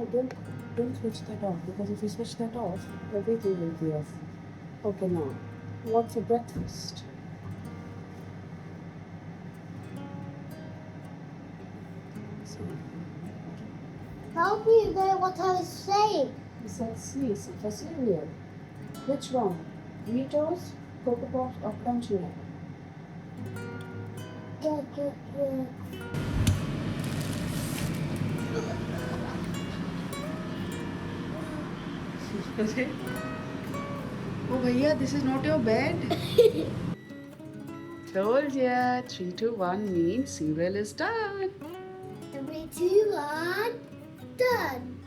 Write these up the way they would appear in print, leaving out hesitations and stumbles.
No, don't switch that off, because if you switch that off, everything will be off. Okay, now, what's for breakfast? So, How do you know what I was saying? you said C for cereal. Which one? Doritos, Cocoa Pops, or Crunchy Nut? Yeah. Oh, bhaiya, this is not your bed. Told ya, 3, 2, 1 means cereal is done. 3, 2, 1, done.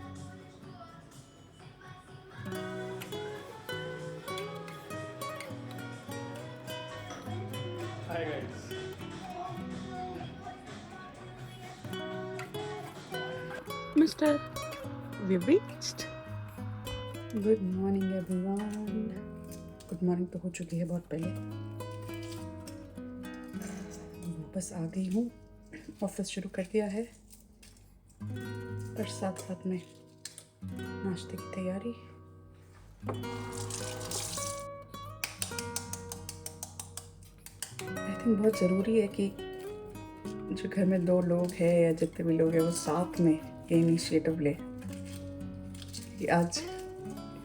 Hi guys. Mister, we've reached. Good morning everyone. Good morning तो हो चुकी है बहुत पहले. वापस आ गई हूँ. Office शुरू कर दिया है. पर साथ साथ में नाश्ते की तैयारी. आई थिंक बहुत ज़रूरी है कि जो घर में 2 लोग हैं या जितने भी लोग हैं वो साथ में ये इनिशिएटिव ले कि आज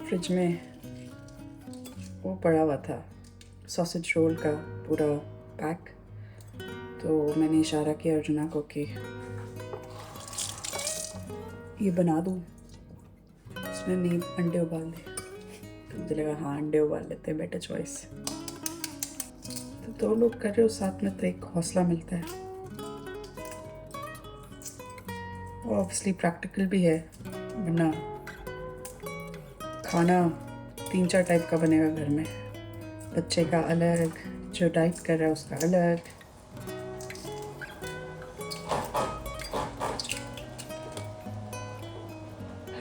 फ्रिज में वो पड़ा हुआ था सॉसेज रोल का पूरा पैक. तो मैंने इशारा किया अर्जुना को कि ये बना दूँ. उसने नहीं अंडे उबाल दे. तो मुझे लगा हाँ अंडे उबाल लेते हैं, बेटर चॉइस. तो 2 लोग कर रहे हो साथ में तो एक हौसला मिलता है. और ऑब्वियसली प्रैक्टिकल भी है, वरना खाना 3-4 टाइप का बनेगा घर में. बच्चे का अलग, जो डाइट कर रहा है उसका अलग.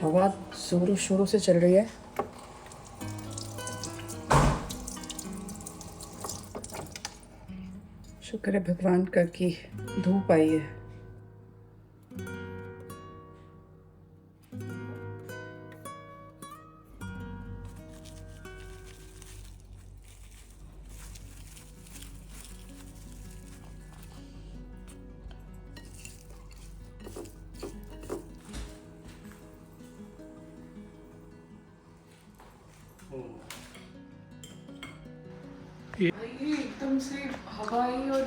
हवा जोरों शोरों से चल रही है. शुक्र है भगवान का कि धूप आई है. ये एकदम से हवा आई और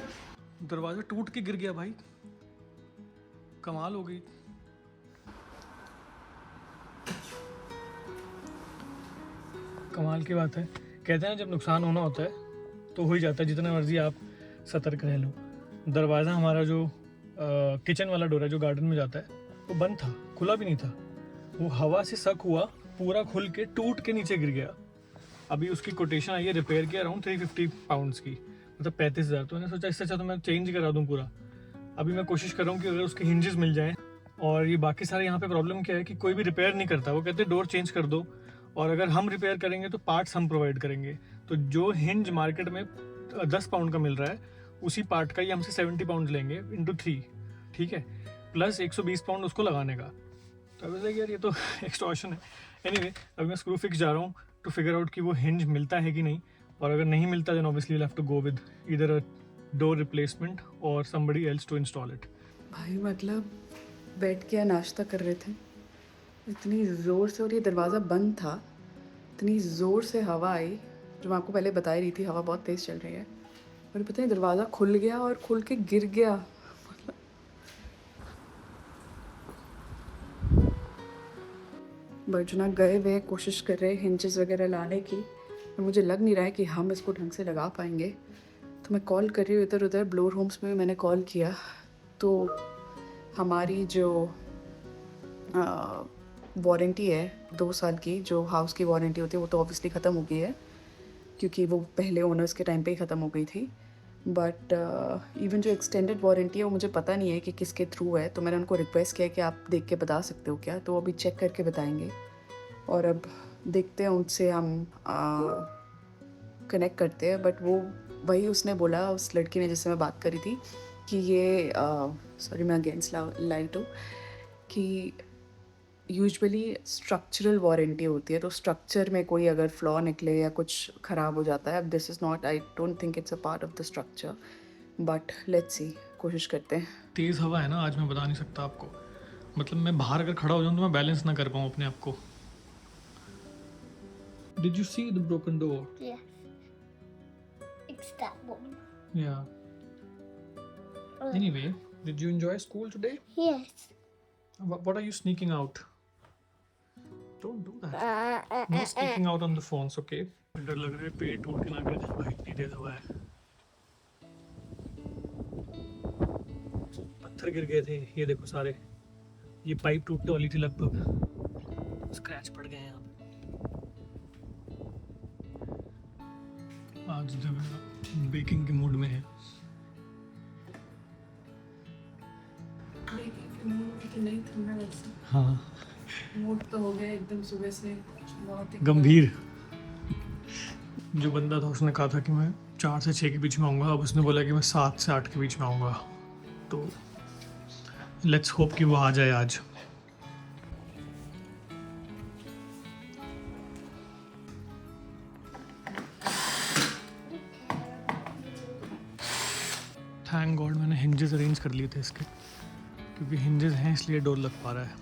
दरवाज़ा टूट के गिर गया भाई. कमाल हो गई. कमाल की बात है. कहते हैं जब नुकसान होना होता है तो हो ही जाता है, जितना मर्जी आप सतर्क रह लो. दरवाज़ा हमारा जो किचन वाला डोर है जो गार्डन में जाता है वो बंद था, खुला भी नहीं था. वो हवा से शक हुआ, पूरा खुल के टूट के नीचे गिर गया. अभी उसकी कोटेशन आई है रिपेयर की अराउंड 350 पाउंड्स की, मतलब 35,000. तो मैंने सोचा इससे अच्छा तो मैं चेंज करा दूँ पूरा. अभी मैं कोशिश कर रहा हूँ कि अगर उसके हिंजेस मिल जाएँ. और ये बाकी सारे यहाँ पे प्रॉब्लम क्या है कि कोई भी रिपेयर नहीं करता. वो कहते हैं डोर चेंज कर दो, और अगर हम रिपेयर करेंगे तो पार्ट्स हम प्रोवाइड करेंगे. तो जो हिंज मार्केट में 10 पाउंड का मिल रहा है उसी पार्ट का ही हमसे 70 पाउंड लेंगे इंटू 3. ठीक है, प्लस 120 पाउंड उसको लगाने का. तो अभी यार ये तो एक्सटॉर्शन है. एनीवे, अभी मैं स्क्रू फिक्स जा रहा हूँ टू फिगर आउट कि वो हिंज मिलता है कि नहीं. और अगर नहीं मिलता then obviously will have to go with either a door replacement or somebody else to install it. भाई मतलब बैठ के नाश्ता कर रहे थे, इतनी ज़ोर से, और ये दरवाज़ा बंद था, इतनी ज़ोर से हवा आई. जो मैं आपको पहले बता ही रही थी, हवा बहुत तेज़ चल रही है. और पता नहीं दरवाज़ा खुल गया और खुल के गिर गया. बर्जुना गए हुए कोशिश कर रहे हिंजेस वगैरह लाने की, और मुझे लग नहीं रहा है कि हम इसको ढंग से लगा पाएंगे. तो मैं कॉल कर रही हूँ इधर उधर. ब्लोर होम्स में मैंने कॉल किया तो हमारी जो वारंटी है 2 साल की, जो हाउस की वारंटी होती है, वो तो ऑब्वियसली ख़त्म हो गई है क्योंकि वो पहले ओनर्स के टाइम पे ही ख़त्म हो गई थी. बट इवन जो एक्सटेंडेड वारंटी है वो मुझे पता नहीं है कि किसके थ्रू है. तो मैंने उनको रिक्वेस्ट किया कि आप देख के बता सकते हो क्या. तो अभी चेक करके बताएंगे. और अब देखते हैं उनसे हम कनेक्ट करते हैं. बट वो वही उसने बोला, उस लड़की ने जिससे मैं बात करी थी, कि ये सॉरी मैं अगेंस्ट लाइट हूँ, कि यूजुअली स्ट्रक्चरल वारंटी होती है, तो स्ट्रक्चर में कोई अगर फ्लॉ निकले या कुछ ख़राब हो जाता है, अब this is not, I don't think it's a part of the structure, but let's see, कोशिश करते हैं। तेज़ हवा है ना आज, मैं बता नहीं सकता आपको, मतलब मैं बाहर अगर खड़ा हो जाऊँ तो मैं बैलेंस ना कर पाऊँ अपने आप को। Did you see the broken door? Yes. It's that one. Yeah. Anyway, did you enjoy school today? Yes. What are you sneaking out? Don't do that. No sneaking out on the phones, okay? डर लग रहा है पेड़ टूट के ना गिर जाए भाई, इतनी तेज हवा है। पत्थर गिर गए थे, ये देखो सारे, ये पाइप टूटने वाली थी लगभग, स्क्रैच पड़ गए हैं यहाँ पे। आज जब बेकिंग के मूड में है। हाँ, मूड तो हो गया एकदम सुबह से बहुत ही गंभीर। जो बंदा था उसने कहा था कि मैं 4 से 6 के बीच में आऊँगा, अब उसने बोला कि मैं 7 से 8 के बीच में आऊँगा, तो लेट्स होप कि वो आ जाए आज। थैंक गॉड मैंने हिंजेस अरेंज कर लिए थे इसके, क्योंकि हिंजेस हैं इसलिए डोर लग पा रहा है।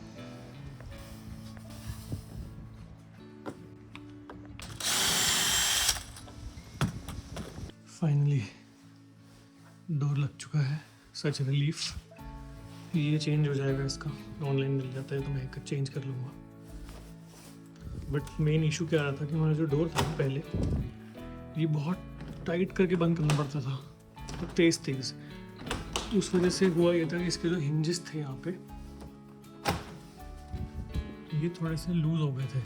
फाइनली डोर लग चुका है, सच रिलीफ। ये चेंज हो जाएगा, इसका ऑनलाइन मिल जाता है तो मैं एक चेंज कर लूँगा। बट मेन इशू क्या आ रहा था कि हमारा जो डोर था पहले, ये बहुत टाइट करके बंद करना पड़ता था, तो तेज़। उस वजह से हुआ ये था कि इसके जो हिंजेस थे यहाँ पे, ये थोड़े से लूज हो गए थे,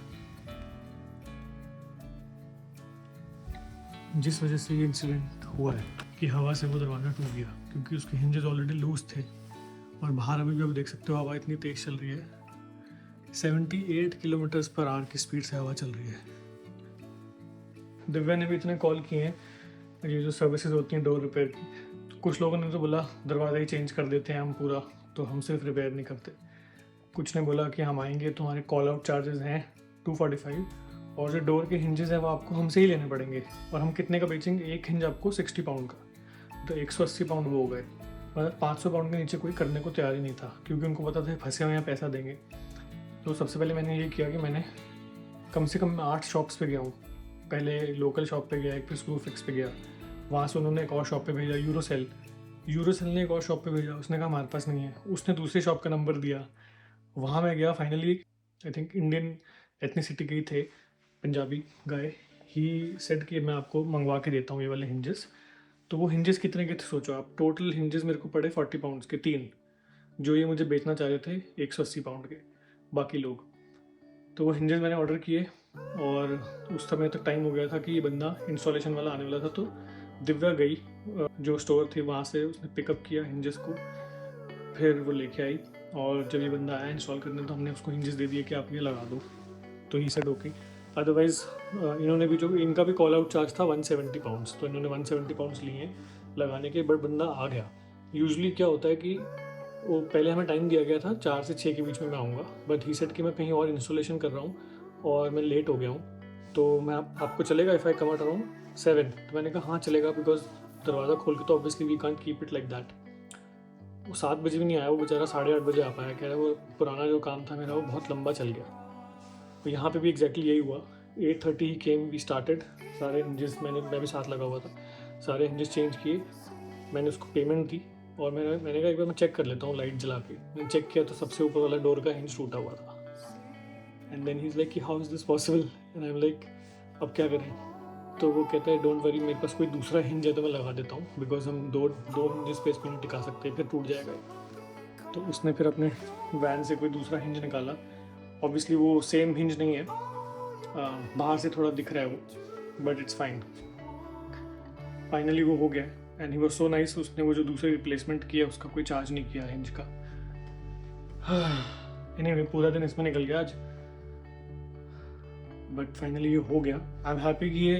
जिस वजह से ये इंसिडेंट हुआ है कि हवा से वो दरवाज़ा टूट गया, क्योंकि उसके हिंजेस ऑलरेडी लूज थे। और बाहर अभी भी आप देख सकते हो हवा इतनी तेज़ चल रही है, 78 किलोमीटर्स पर आवर की स्पीड से हवा चल रही है। दिव्या ने भी इतने कॉल किए हैं, ये जो सर्विसेज होती हैं डोर रिपेयर की, तो कुछ लोगों ने तो बोला दरवाज़ा ही चेंज कर देते हैं हम पूरा, तो हम सिर्फ रिपेयर नहीं करते। कुछ ने बोला कि हम आएंगे, तुम्हारे कॉल आउट चार्जेस हैं 245, और जो डोर के हिंजेस हैं वो आपको हमसे ही लेने पड़ेंगे, और हम कितने का बेचेंगे, एक हिंज आपको 60 पाउंड का, तो 180 पाउंड वो हो गए। मतलब 500 पाउंड के नीचे कोई करने को तैयार ही नहीं था, क्योंकि उनको पता था फंसे हुए हैं पैसा देंगे। तो सबसे पहले मैंने ये किया कि मैंने कम से कम 8 शॉप्स पे गया हूँ। पहले लोकल शॉप पे गया, एक फिर स्क्रू फिक्स पे गया, वहाँ से उन्होंने एक और शॉप पे भेजा, यूरोसेल ने एक और शॉप पे भेजा, उसने कहा हमारे पास नहीं है, उसने दूसरी शॉप का नंबर दिया, वहाँ मैं गया। Finally I think Indian ethnicity के ही थे, पंजाबी गाय, ही सेड कि मैं आपको मंगवा के देता हूँ ये वाले हिंजेस। तो वो हिंजेस कितने के थे सोचो आप, टोटल हिंजेस मेरे को पड़े 40 पाउंड्स के 3, जो ये मुझे बेचना चाह रहे थे 180 पाउंड के बाकी लोग। तो वो हिंजेस मैंने ऑर्डर किए, और उस समय तक टाइम हो गया था कि ये बंदा इंस्टॉलेशन वाला आने वाला था। तो दिव्या गई जो स्टोर थी वहाँ से, उसने पिकअप किया हिंजेस को, फिर वो लेके आई, और जब ये बंदा आया इंस्टॉल करने तो हमने उसको हिंजेस दे दिए कि आप ये लगा दो, तो ही सेड ओके। अदरवाइज़ इन्होंने भी, जो इनका भी कॉल आउट चार्ज था 170 पाउंड्स, तो इन्होंने 170 पाउंड्स लिए हैं लगाने के, बट बंदा आ गया। यूजुअली क्या होता है कि वो पहले हमें टाइम दिया गया था 4 से 6 के बीच में मैं आऊँगा, बट ही सेड कि मैं कहीं और इंस्टॉलेशन कर रहा हूँ और मैं लेट हो गया हूँ, तो मैं आपको चलेगा if I come out around 7? तो मैंने कहा हाँ चलेगा, बिकॉज दरवाज़ा खोल के तो obviously we can't keep it like that. वो 7 बजे भी नहीं आया, वो बेचारा 8:30 बजे आ पाया, कह रहा वो पुराना जो काम था मेरा वो बहुत लंबा चल गया। तो यहाँ पे भी एग्जैक्टली यही हुआ, 8:30 ही केम, वी स्टार्टेड, सारे हिंजेस मैं भी साथ लगा हुआ था, सारे हिंजेस चेंज किए, मैंने उसको पेमेंट दी, और मैंने कहा एक बार मैं चेक कर लेता हूँ लाइट जला के। मैंने चेक किया तो सबसे ऊपर वाला डोर का हिंज टूटा हुआ था। And then he is like कि how is this possible, and I am like अब क्या करें। तो वो कहता है डोंट वरी, मेरे पास कोई दूसरा हिंज है तो मैं लगा देता हूँ, बिकॉज हम दो हिंजेस पे इसको नहीं टिका सकते, फिर टूट जाएगा। तो उसने फिर अपने वैन से कोई दूसरा हिंज निकाला, ऑब्वियसली वो सेम हिंज नहीं है, बाहर से थोड़ा दिख रहा है वो, बट इट्स फाइन। फाइनली वो हो गया, and he was so nice, उसने वो जो दूसरी रिप्लेसमेंट किया उसका कोई चार्ज नहीं किया हिंज का। एनीवे पूरा दिन इसमें निकल गया आज, बट फाइनली ये हो गया। आई एम हैप्पी कि ये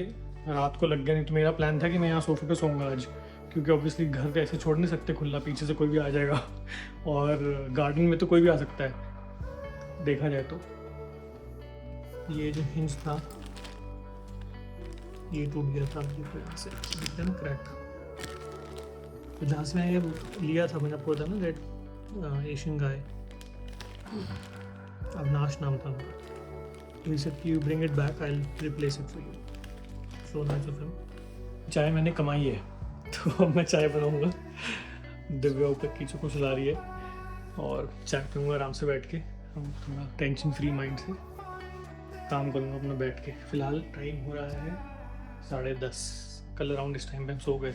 रात को लग गया, नहीं तो मेरा प्लान था कि मैं यहाँ सोफे पे सोऊंगा आज, क्योंकि ऑब्वियसली घर पे ऐसे छोड़ नहीं सकते खुला, पीछे से कोई भी आ जाएगा और गार्डन में तो कोई भी आ सकता है। देखा जाए तो ये जो हिंज था ये टूट गया था ये वजह से एकदम क्रैक। तो जहाँ से मैंने ये लिया था, मैंने आपको बताया ना दैट एशियन गाय, अविनाश नाम था उनका, तो he said you bring it back, I will replace it for you. So nice of him. चाय मैंने कमाई है तो अब मैं चाय बनाऊंगा। दिव्या ऊपर कीचू को सुला रही है और चाय पीऊँगा आराम से बैठ के, हम थोड़ा टेंशन फ्री माइंड से काम करूँगा अपना बैठ के। फ़िलहाल टाइम हो रहा है 10:30। कल अराउंड इस टाइम पे हम सो गए।